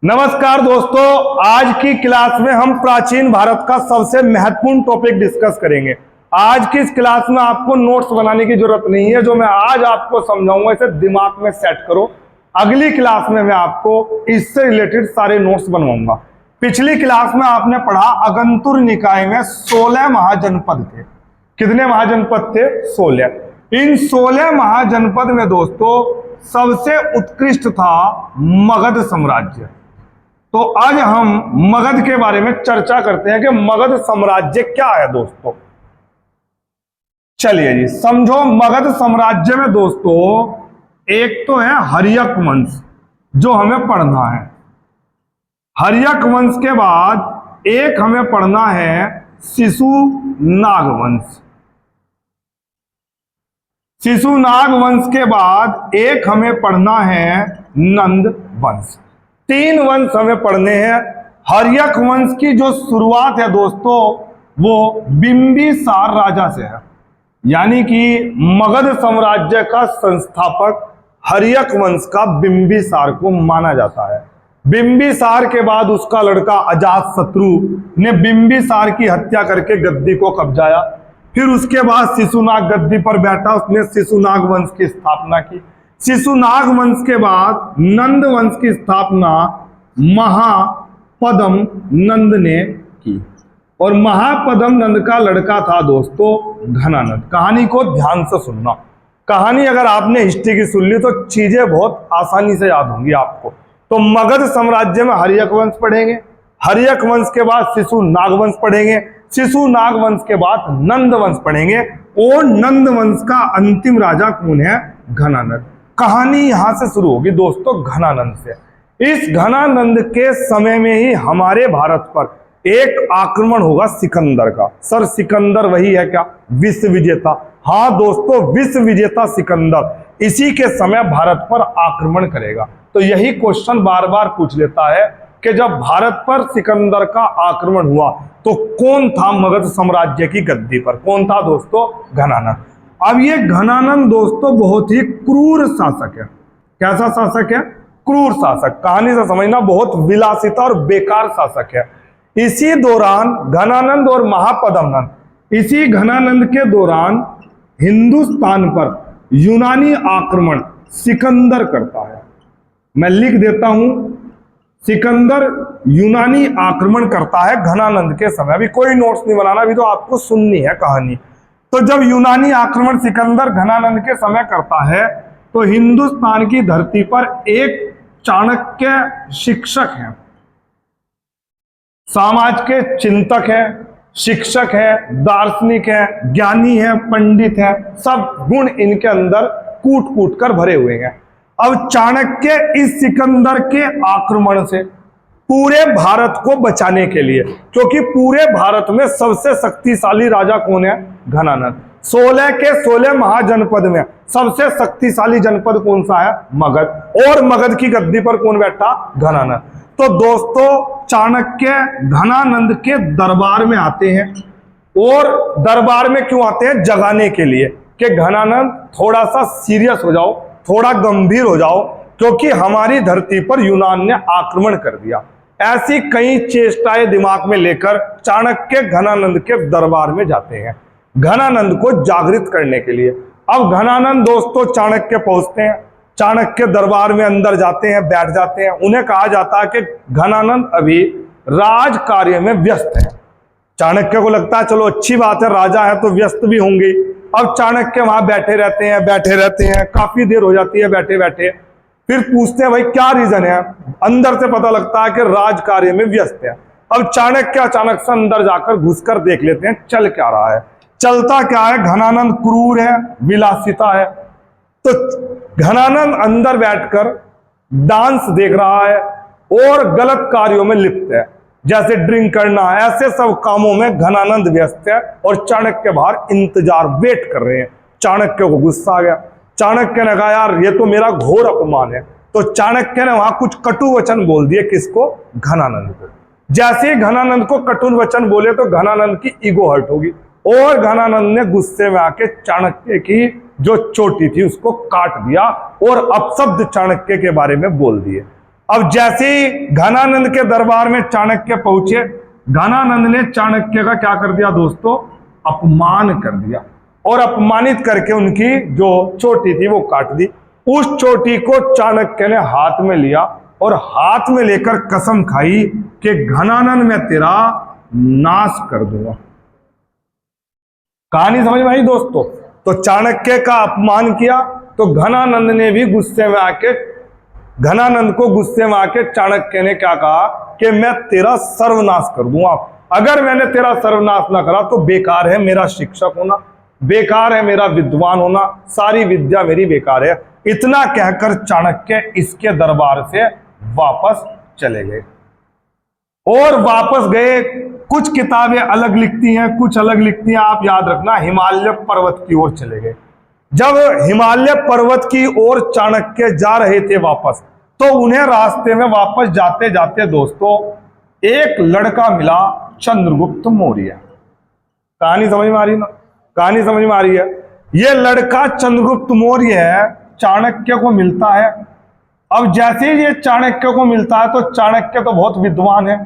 नमस्कार दोस्तों, आज की क्लास में हम प्राचीन भारत का सबसे महत्वपूर्ण टॉपिक डिस्कस करेंगे। आज की इस क्लास में आपको नोट्स बनाने की जरूरत नहीं है। जो मैं आज आपको समझाऊंगा इसे दिमाग में सेट करो। अगली क्लास में मैं आपको इससे रिलेटेड सारे नोट्स बनवाऊंगा। पिछली क्लास में आपने पढ़ा अगंतुर निकाय में 16 महाजनपद थे। कितने महाजनपद थे? 16। इन 16 महाजनपद में दोस्तों सबसे उत्कृष्ट था मगध साम्राज्य। तो आज हम मगध के बारे में चर्चा करते हैं कि मगध साम्राज्य क्या है दोस्तों। चलिए जी, समझो। मगध साम्राज्य में दोस्तों एक तो है हर्यक वंश, जो हमें पढ़ना है। हर्यक वंश के बाद एक हमें पढ़ना है शिशुनाग वंश। शिशुनाग वंश के बाद एक हमें पढ़ना है नंद वंश। 3 वंश हमें पढ़ने हैं। हर्यक वंश की जो शुरुआत है दोस्तों वो बिंबिसार राजा से है, यानी कि मगध साम्राज्य का संस्थापक हर्यक वंश का बिंबिसार को माना जाता है। बिंबिसार के बाद उसका लड़का अजातशत्रु ने बिंबिसार की हत्या करके गद्दी को कब्जाया। फिर उसके बाद शिशुनाग गद्दी पर बैठा, उसने शिशुनाग वंश की स्थापना की। शिशुनाग वंश के बाद नंद वंश की स्थापना महापद्म नंद ने की, और महापद्म नंद का लड़का था दोस्तों घनानंद। कहानी को ध्यान से सुनना। कहानी अगर आपने हिस्ट्री की सुन ली तो चीजें बहुत आसानी से याद होंगी आपको। तो मगध साम्राज्य में हर्यक वंश पढ़ेंगे, हर्यक वंश के बाद शिशुनाग वंश पढ़ेंगे, शिशुनाग वंश के बाद नंद वंश पढ़ेंगे, और नंद वंश का अंतिम राजा कौन है? घनानंद। कहानी यहां से शुरू होगी दोस्तों घनानंद से। इस घनानंद के समय में ही हमारे भारत पर एक आक्रमण होगा सिकंदर का। सर सिकंदर वही है क्या? विश्व विजेता। हाँ दोस्तों, विश्व विजेता सिकंदर इसी के समय भारत पर आक्रमण करेगा। तो यही क्वेश्चन बार बार पूछ लेता है कि जब भारत पर सिकंदर का आक्रमण हुआ तो कौन था मगध साम्राज्य की गद्दी पर? कौन था दोस्तों? घनानंद। अब ये घनानंद दोस्तों बहुत ही क्रूर शासक है। कैसा शासक है? क्रूर शासक। कहानी से समझना, बहुत विलासिता और बेकार शासक है। इसी दौरान घनानंद और महापद्म नंद, इसी घनानंद के दौरान हिंदुस्तान पर यूनानी आक्रमण सिकंदर करता है। मैं लिख देता हूं, सिकंदर यूनानी आक्रमण करता है घनानंद के समय। अभी कोई नोट्स नहीं बनाना, अभी तो आपको सुननी है कहानी। तो जब यूनानी आक्रमण सिकंदर घनानंद के समय करता है तो हिंदुस्तान की धरती पर एक चाणक्य शिक्षक हैं, समाज के चिंतक है, शिक्षक है, दार्शनिक है, ज्ञानी है, पंडित है, सब गुण इनके अंदर कूट कूट कर भरे हुए हैं। अब चाणक्य इस सिकंदर के आक्रमण से पूरे भारत को बचाने के लिए, क्योंकि पूरे भारत में सबसे शक्तिशाली राजा कौन है? घनानंद। 16 के 16 महाजनपद में सबसे शक्तिशाली जनपद कौन सा है? मगध। और मगध की गद्दी पर कौन बैठा? घनानंद। तो दोस्तों चाणक्य घनानंद के दरबार में आते हैं, और दरबार में क्यों आते हैं? जगाने के लिए कि घनानंद थोड़ा सा सीरियस हो जाओ, थोड़ा गंभीर हो जाओ, क्योंकि हमारी धरती पर यूनान ने आक्रमण कर दिया। ऐसी कई चेष्टाएं दिमाग में लेकर चाणक्य घनानंद के दरबार में जाते हैं घनानंद को जागृत करने के लिए। अब घनानंद दोस्तों चाणक्य पहुंचते हैं, चाणक्य दरबार में अंदर जाते हैं, बैठ जाते हैं। उन्हें कहा जाता है कि घनानंद अभी राज कार्य में व्यस्त है। चाणक्य को लगता है चलो अच्छी बात है, राजा है तो व्यस्त भी होंगे। अब चाणक्य वहां बैठे रहते हैं, काफी देर हो जाती है बैठे बैठे। फिर पूछते हैं भाई क्या रीजन है? अंदर से पता लगता है कि राज कार्य में व्यस्त है। अब चाणक्य अचानक से अंदर जाकर घुसकर देख लेते हैं चल क्या रहा है। चलता क्या है? घनानंद क्रूर है, विलासिता है। तो घनानंद अंदर बैठकर डांस देख रहा है और गलत कार्यों में लिप्त है, जैसे ड्रिंक करना, ऐसे सब कामों में घनानंद व्यस्त है। और चाणक्य बाहर इंतजार वेट कर रहे हैं। चाणक्य को गुस्सा आ गया। चाणक्य ने कहा यार ये तो मेरा घोर अपमान है। तो चाणक्य ने वहां कुछ कटु वचन बोल दिए। किसको? घनानंद को। जैसे ही घनानंद को कटु वचन बोले तो घनानंद की ईगो हर्ट होगी, और घनानंद ने गुस्से में आके चाणक्य की जो चोटी थी उसको काट दिया और अपशब्द चाणक्य के बारे में बोल दिए। अब जैसे ही घनानंद के दरबार में चाणक्य पहुंचे, घनानंद ने चाणक्य का क्या कर दिया दोस्तों, अपमान कर दिया, और अपमानित करके उनकी जो चोटी थी वो काट दी। उस चोटी को चाणक्य ने हाथ में लिया और हाथ में लेकर कसम खाई कि घनानंद मैं तेरा नाश कर दूंगा। कहानी समझ में आई दोस्तों? तो चाणक्य का अपमान किया तो घनानंद ने भी गुस्से में आके, घनानंद को गुस्से में आके चाणक्य ने क्या कहा कि मैं तेरा सर्वनाश कर दूंगा। अगर मैंने तेरा सर्वनाश ना करा तो बेकार है मेरा शिक्षक होना, बेकार है मेरा विद्वान होना, सारी विद्या मेरी बेकार है। इतना कहकर चाणक्य इसके दरबार से वापस चले गए। और वापस गए, कुछ किताबें अलग लिखती हैं, कुछ अलग लिखती हैं, आप याद रखना, हिमालय पर्वत की ओर चले गए। जब हिमालय पर्वत की ओर चाणक्य जा रहे थे वापस, तो उन्हें रास्ते में वापस जाते जाते दोस्तों एक लड़का मिला, चंद्रगुप्त मौर्य। कहानी समझ में आ रही ना? कहानी समझ में आ रही है? यह लड़का चंद्रगुप्त मौर्य है, चाणक्य को मिलता है। अब जैसे ही ये चाणक्य को मिलता है तो चाणक्य तो बहुत विद्वान है,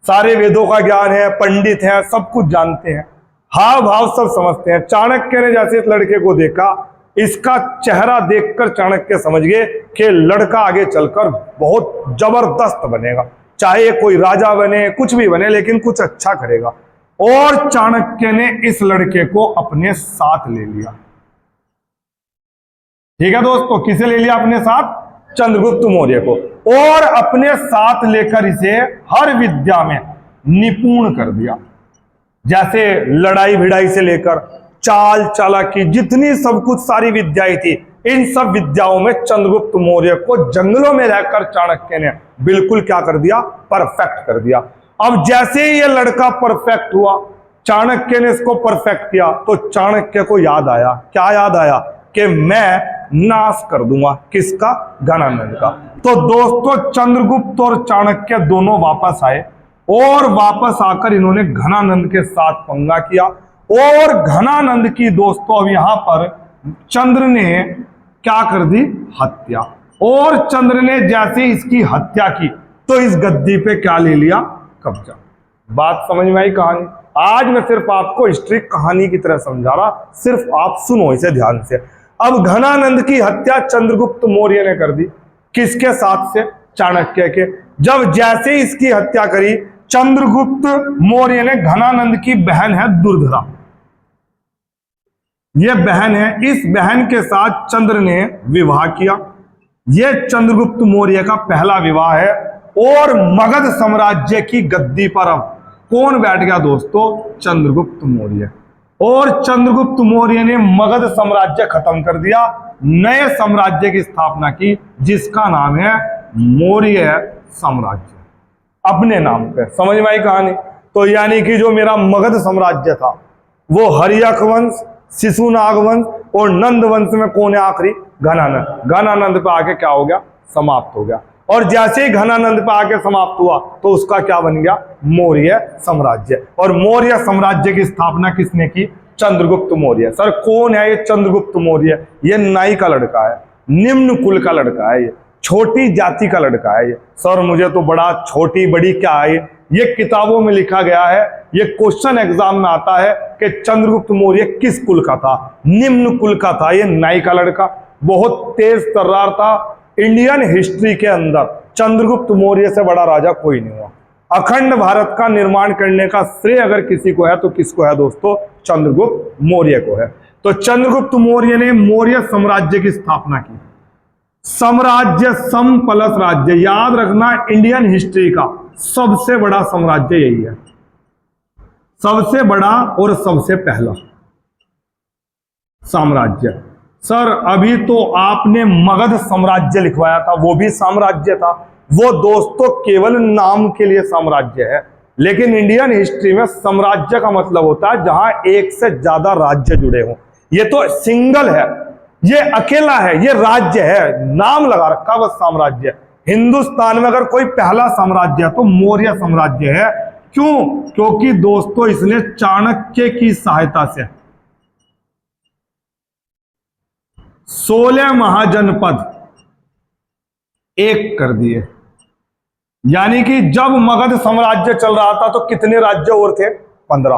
सारे वेदों का ज्ञान है, पंडित है, सब कुछ जानते हैं, हाव भाव सब समझते हैं। चाणक्य ने जैसे इस लड़के को देखा, इसका चेहरा देखकर चाणक्य समझ गए कि लड़का आगे चलकर बहुत जबरदस्त बनेगा, चाहे कोई राजा बने, कुछ भी बने, लेकिन कुछ अच्छा करेगा। और चाणक्य ने इस लड़के को अपने साथ ले लिया। ठीक है दोस्तों, किसे ले लिया अपने साथ? चंद्रगुप्त मौर्य को। और अपने साथ लेकर इसे हर विद्या में निपुण कर दिया, जैसे लड़ाई भिड़ाई से लेकर चाल चालाकी, जितनी सब कुछ सारी विद्याएं थी, इन सब विद्याओं में चंद्रगुप्त मौर्य को जंगलों में रहकर चाणक्य ने बिल्कुल क्या कर दिया? परफेक्ट कर दिया। अब जैसे ही ये लड़का परफेक्ट हुआ, चाणक्य ने इसको परफेक्ट किया, तो चाणक्य को याद आया, क्या याद आया? कि मैं नाश कर दूंगा किसका? घनानंद का। तो दोस्तों चंद्रगुप्त और चाणक्य दोनों वापस आए, और वापस आकर इन्होंने घनानंद के साथ पंगा किया, और घनानंद की दोस्तों अब यहां पर चंद्र ने क्या कर दी? हत्या। और चंद्र ने जैसे इसकी हत्या की तो इस गद्दी पे क्या ले लिया? कब्जा। बात समझ में आई कहानी? आज मैं सिर्फ आपको हिस्ट्री कहानी की तरह समझा रहा, सिर्फ आप सुनो इसे ध्यान से। अब घनानंद की हत्या चंद्रगुप्त मौर्य ने कर दी, किसके साथ से? चाणक्य के। जब जैसे इसकी हत्या करी, चंद्रगुप्त मौर्य ने, घनानंद की बहन है दुर्धरा, यह बहन है, इस बहन के साथ चंद्र ने विवाह किया। यह चंद्रगुप्त मौर्य का पहला विवाह है। और मगध साम्राज्य की गद्दी पर अब कौन बैठ गया दोस्तों? चंद्रगुप्त मौर्य। और चंद्रगुप्त मौर्य ने मगध साम्राज्य खत्म कर दिया, नए साम्राज्य की स्थापना की, जिसका नाम है मौर्य साम्राज्य, अपने नाम पे। समझ में आई कहानी? तो यानी कि जो मेरा मगध साम्राज्य था वो हर्यक वंश, शिशुनाग वंश और नंद वंश में कौन है आखिरी? घनानंद। घनानंद पे आके क्या हो गया? समाप्त हो गया। और जैसे ही घनानंद पे आके समाप्त हुआ तो उसका क्या बन गया? मौर्य साम्राज्य। और मौर्य साम्राज्य की स्थापना किसने की? चंद्रगुप्त मौर्य। सर कौन है ये चंद्रगुप्त मौर्य? ये नाई का लड़का है, निम्न कुल का लड़का है, ये छोटी जाति का लड़का है ये। सर मुझे तो बड़ा छोटी बड़ी क्या है ये किताबों में लिखा गया है, ये क्वेश्चन एग्जाम में आता है कि चंद्रगुप्त मौर्य किस कुल का था? निम्न कुल का था। ये नाई का लड़का बहुत तेज तर्रार था। इंडियन हिस्ट्री के अंदर चंद्रगुप्त मौर्य से बड़ा राजा कोई नहीं हुआ। अखंड भारत का निर्माण करने का श्रेय अगर किसी को है तो किसको है दोस्तों? चंद्रगुप्त मौर्य को है। तो चंद्रगुप्त मौर्य ने मौर्य साम्राज्य की स्थापना की। साम्राज्य सम प्लस राज्य, याद रखना इंडियन हिस्ट्री का सबसे बड़ा साम्राज्य यही है, सबसे बड़ा और सबसे पहला साम्राज्य। सर अभी तो आपने मगध साम्राज्य लिखवाया था, वो भी साम्राज्य था, वो दोस्तों केवल नाम के लिए साम्राज्य है। लेकिन इंडियन हिस्ट्री में साम्राज्य का मतलब होता है जहां एक से ज्यादा राज्य जुड़े हों। ये तो सिंगल है, ये अकेला है, ये राज्य है, नाम लगा रखा बस साम्राज्य। हिंदुस्तान में अगर कोई पहला साम्राज्य है तो मौर्य साम्राज्य है। क्यों? क्योंकि दोस्तों इसने चाणक्य की सहायता से 16 महाजनपद एक कर दिए। यानी कि जब मगध साम्राज्य चल रहा था तो कितने राज्य और थे? 15।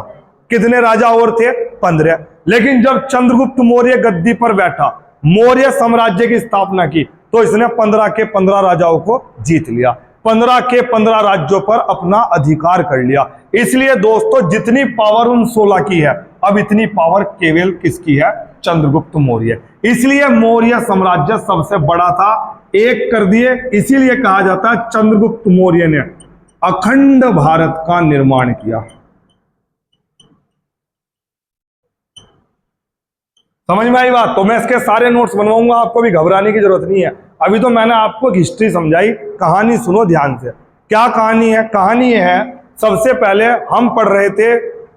कितने राजा और थे? 15। लेकिन जब चंद्रगुप्त मौर्य गद्दी पर बैठा, मौर्य साम्राज्य की स्थापना की, तो इसने 15 के 15 राजाओं को जीत लिया, 15 के 15 राज्यों पर अपना अधिकार कर लिया। इसलिए दोस्तों जितनी पावर उन 16 की है, अब इतनी पावर केवल किसकी है? चंद्रगुप्त मौर्य। इसलिए मौर्य साम्राज्य सबसे बड़ा था, एक कर दिए। इसीलिए कहा जाता है चंद्रगुप्त मौर्य ने अखंड भारत का निर्माण किया। समझ में आई बात? तो मैं इसके सारे नोट्स बनवाऊंगा, आपको भी घबराने की जरूरत नहीं है। अभी तो मैंने आपको हिस्ट्री समझाई, कहानी सुनो ध्यान से। क्या कहानी है? कहानी ये है, सबसे पहले हम पढ़ रहे थे,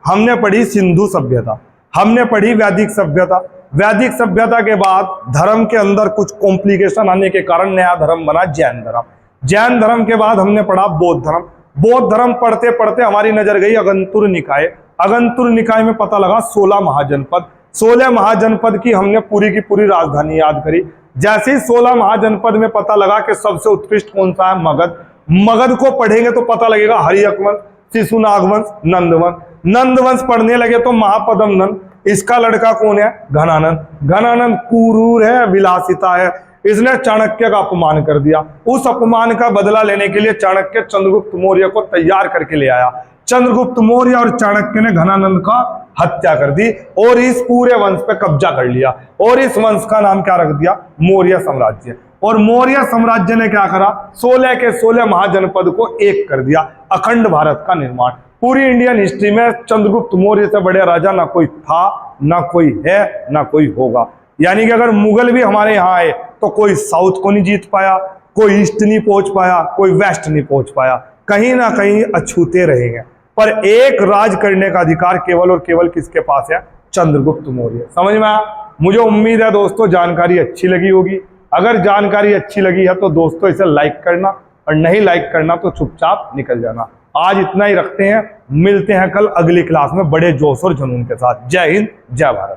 हमने पढ़ी सिंधु सभ्यता, हमने पढ़ी वैदिक सभ्यता। वैदिक सभ्यता के बाद धर्म के अंदर कुछ कॉम्प्लिकेशन आने के कारण नया धर्म बना जैन धर्म। जैन धर्म के बाद हमने पढ़ा बौद्ध धर्म। बौद्ध धर्म पढ़ते पढ़ते हमारी नजर गई अगंतुर निकाय। अगंतुर निकाय में पता लगा 16 महाजनपद। 16 महाजनपद की हमने पूरी की पूरी राजधानी याद करी। जैसे ही 16 महाजनपद में पता लगा कि सबसे उत्कृष्ट कौन सा है? मगध। मगध को पढ़ेंगे तो पता लगेगा हरियक वंश, शिशुनाग वंश, नंदवंश। नंदवंश पढ़ने लगे तो महापद्म नंद, इसका लड़का कौन है? घनानंद। घनानंद कुरूर है, विलासिता है, इसने चाणक्य का अपमान कर दिया। उस अपमान का बदला लेने के लिए चाणक्य चंद्रगुप्त मौर्य को तैयार करके ले आया। चंद्रगुप्त मौर्य और चाणक्य ने घनानंद का हत्या कर दी और इस पूरे वंश पे कब्जा कर लिया और इस वंश का नाम क्या रख दिया? मौर्य साम्राज्य। और मौर्य साम्राज्य ने क्या करा? 16 के 16 महाजनपद को एक कर दिया, अखंड भारत का निर्माण। पूरी इंडियन हिस्ट्री में चंद्रगुप्त मौर्य से बड़े राजा ना कोई था, ना कोई है, ना कोई होगा। यानी कि अगर मुगल भी हमारे यहाँ आए तो कोई साउथ को नहीं जीत पाया, कोई ईस्ट नहीं पहुंच पाया, कोई वेस्ट नहीं पहुंच पाया, कहीं ना कहीं अछूते रहेंगे। पर एक राज करने का अधिकार केवल और केवल किसके पास है? चंद्रगुप्त मौर्य। समझ में आया? मुझे उम्मीद है दोस्तों जानकारी अच्छी लगी होगी। अगर जानकारी अच्छी लगी है तो दोस्तों इसे लाइक करना, और नहीं लाइक करना तो चुपचाप निकल जाना। आज इतना ही रखते हैं, मिलते हैं कल अगली क्लास में बड़े जोश और जुनून के साथ। जय हिंद, जय भारत।